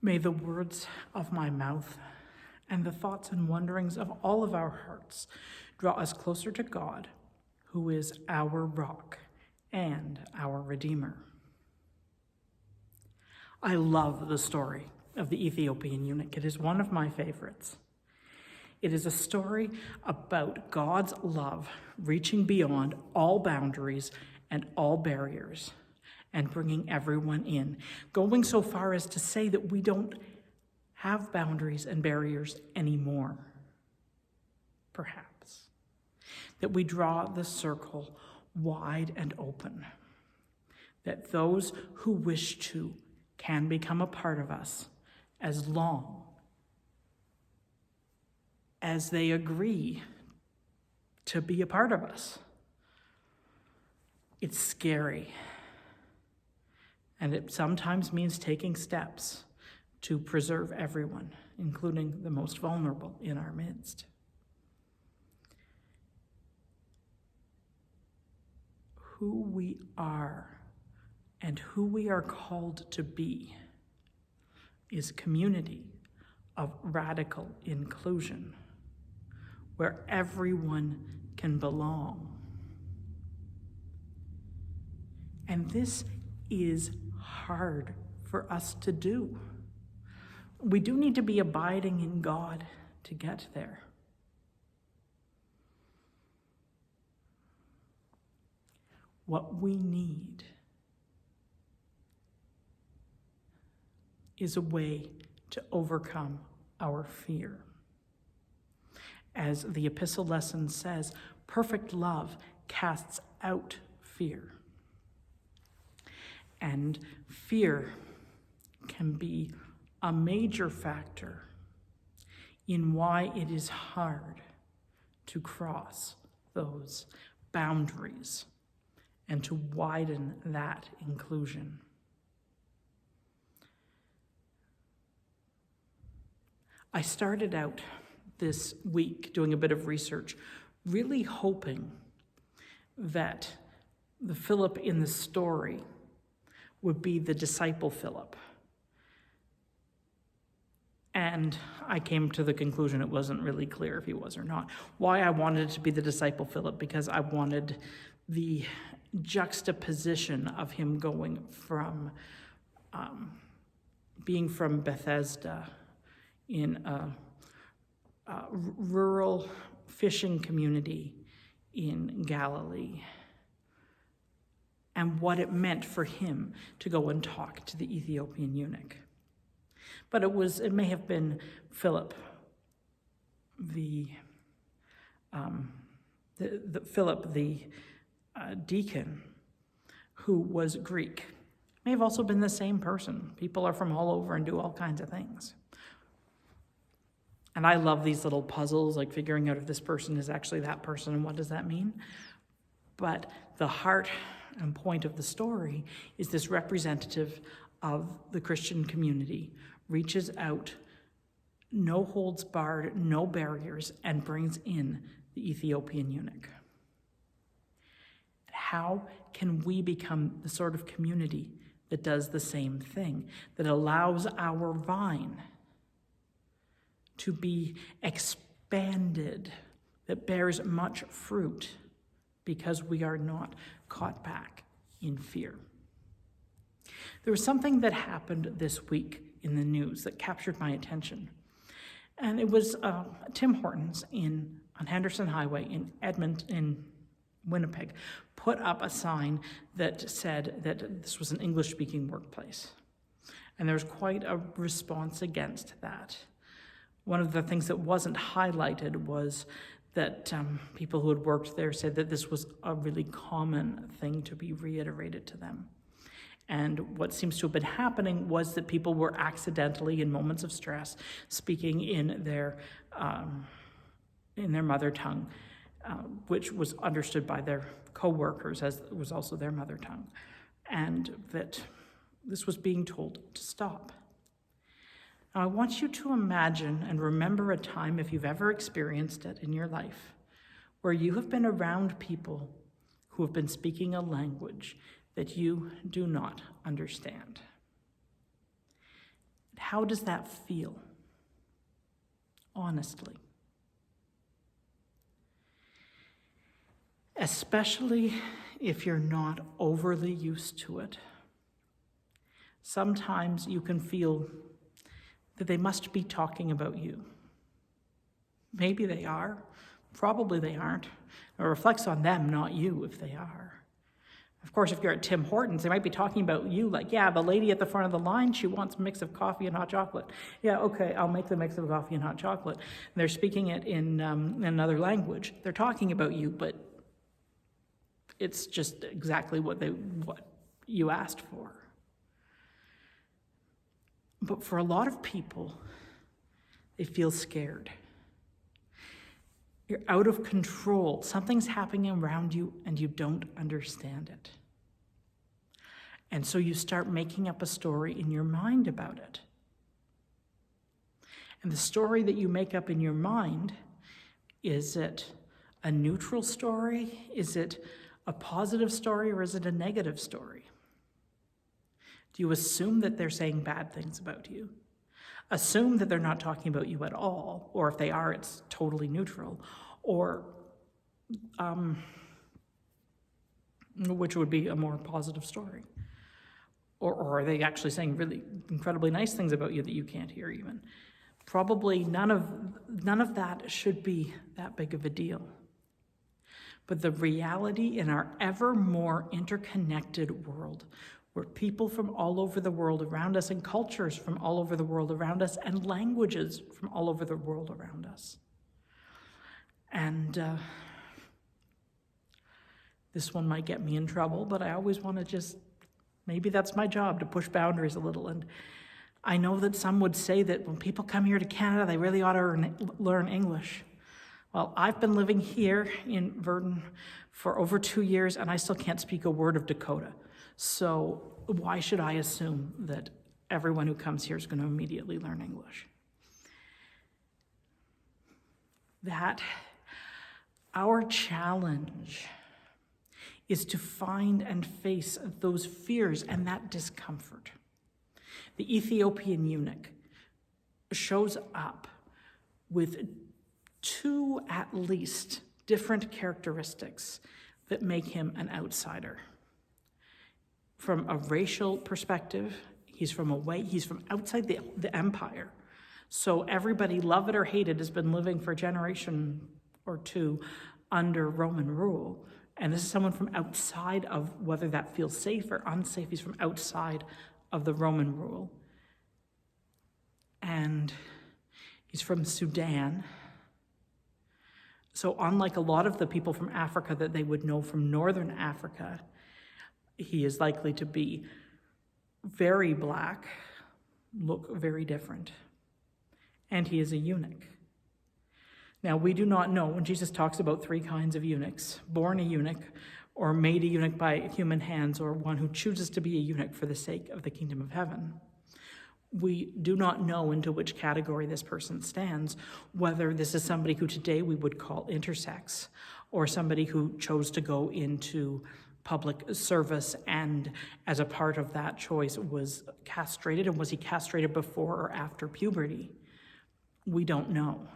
May the words of my mouth and the thoughts and wonderings of all of our hearts draw us closer to God, who is our rock and our Redeemer. I love the story of the Ethiopian eunuch. It is one of my favorites. It is a story about God's love reaching beyond all boundaries and all barriers and bringing everyone in, going so far as to say that we don't have boundaries and barriers anymore, perhaps. That we draw the circle wide and open. That those who wish to can become a part of us as long as they agree to be a part of us. It's scary. And it sometimes means taking steps to preserve everyone, including the most vulnerable in our midst. Who we are and who we are called to be is community of radical inclusion, where everyone can belong. And this is hard for us to do. We do need to be abiding in God to get there. What we need is a way to overcome our fear. As the epistle lesson says, perfect love casts out fear. And fear can be a major factor in why it is hard to cross those boundaries and to widen that inclusion. I started out this week doing a bit of research, really hoping that the Philip in the story would be the disciple Philip. And I came to the conclusion it wasn't really clear if he was or not. Why I wanted it to be the disciple Philip, because I wanted the juxtaposition of him going from being from Bethesda in a rural fishing community in Galilee, and what it meant for him to go and talk to the Ethiopian eunuch. But it may have been Philip, the deacon, who was Greek. It may have also been the same person. People are from all over and do all kinds of things. And I love these little puzzles, like figuring out if this person is actually that person and what does that mean. But the heart and point of the story is this representative of the Christian community reaches out, no holds barred, no barriers, and brings in the Ethiopian eunuch. How can we become the sort of community that does the same thing, that allows our vine to be expanded, that bears much fruit, because we are not caught back in fear? There was something that happened this week in the news that captured my attention. And it was Tim Hortons on Henderson Highway in Winnipeg put up a sign that said that this was an English-speaking workplace. And there was quite a response against that. One of the things that wasn't highlighted was that people who had worked there said that this was a really common thing to be reiterated to them. And what seems to have been happening was that people were accidentally, in moments of stress, speaking in their mother tongue, which was understood by their co-workers as it was also their mother tongue, and that this was being told to stop. Now, I want you to imagine and remember a time, if you've ever experienced it in your life, where you have been around people who have been speaking a language that you do not understand. How does that feel? Honestly. Especially if you're not overly used to it. Sometimes you can feel that they must be talking about you. Maybe they are. Probably they aren't. It reflects on them, not you, if they are. Of course, if you're at Tim Hortons, they might be talking about you like, yeah, the lady at the front of the line, she wants a mix of coffee and hot chocolate. Yeah, okay, I'll make the mix of coffee and hot chocolate. And they're speaking it in another language. They're talking about you, but it's just exactly what you asked for. But for a lot of people, they feel scared. You're out of control. Something's happening around you and you don't understand it. And so you start making up a story in your mind about it. And the story that you make up in your mind, is it a neutral story? Is it a positive story, or is it a negative story? Do you assume that they're saying bad things about you? Assume that they're not talking about you at all, or if they are, it's totally neutral, or which would be a more positive story. Or are they actually saying really incredibly nice things about you that you can't hear even? Probably none of that should be that big of a deal. But the reality in our ever more interconnected world, where people from all over the world around us, and cultures from all over the world around us, and languages from all over the world around us. And this one might get me in trouble, but I always want to maybe that's my job, to push boundaries a little. And I know that some would say that when people come here to Canada, they really ought to learn English. Well, I've been living here in Virden for over 2 years, and I still can't speak a word of Dakota. So why should I assume that everyone who comes here is going to immediately learn English? That our challenge is to find and face those fears and that discomfort. The Ethiopian eunuch shows up with 2 at least different characteristics that make him an outsider. From a racial perspective, he's from outside the empire. So everybody, love it or hate it, has been living for a generation or 2 under Roman rule. And this is someone from outside of, whether that feels safe or unsafe, he's from outside of the Roman rule. And he's from Sudan. So unlike a lot of the people from Africa that they would know from northern Africa, he is likely to be very black, look very different. And he is a eunuch. Now, we do not know when Jesus talks about 3 kinds of eunuchs: born a eunuch, or made a eunuch by human hands, or one who chooses to be a eunuch for the sake of the kingdom of heaven. We do not know into which category this person stands, whether this is somebody who today we would call intersex, or somebody who chose to go into public service and as a part of that choice was castrated, and was he castrated before or after puberty? We don't know.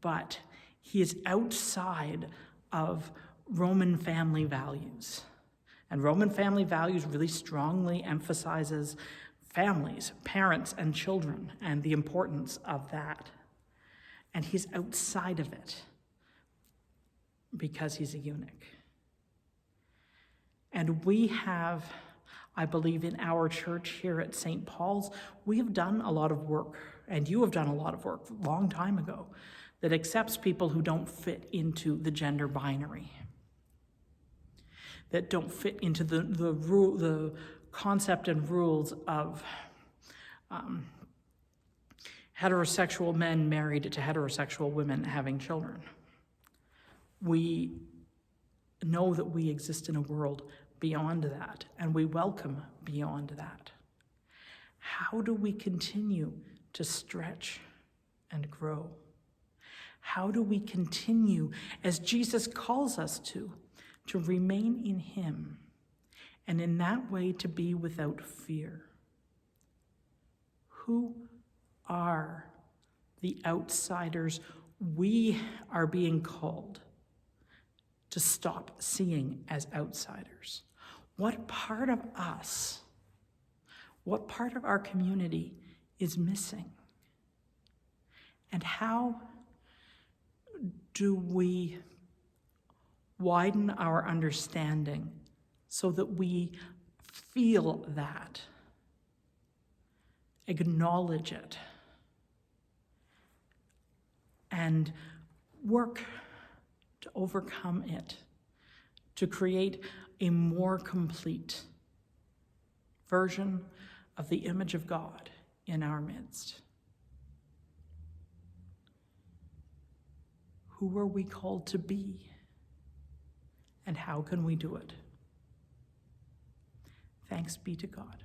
But he is outside of Roman family values. And Roman family values really strongly emphasizes families, parents and children, and the importance of that. And he's outside of it because he's a eunuch. And we have, I believe, in our church here at St. Paul's, we have done a lot of work, and you have done a lot of work a long time ago, that accepts people who don't fit into the gender binary, that don't fit into the concept and rules of heterosexual men married to heterosexual women having children. We know that we exist in a world beyond that, and we welcome beyond that. How do we continue to stretch and grow? How do we continue, as Jesus calls us to remain in him, and in that way to be without fear? Who are the outsiders we are being called to stop seeing as outsiders? What part of us, what part of our community is missing? And how do we widen our understanding so that we feel that, acknowledge it, and work to overcome it, to create a more complete version of the image of God in our midst? Who are we called to be? And how can we do it? Thanks be to God.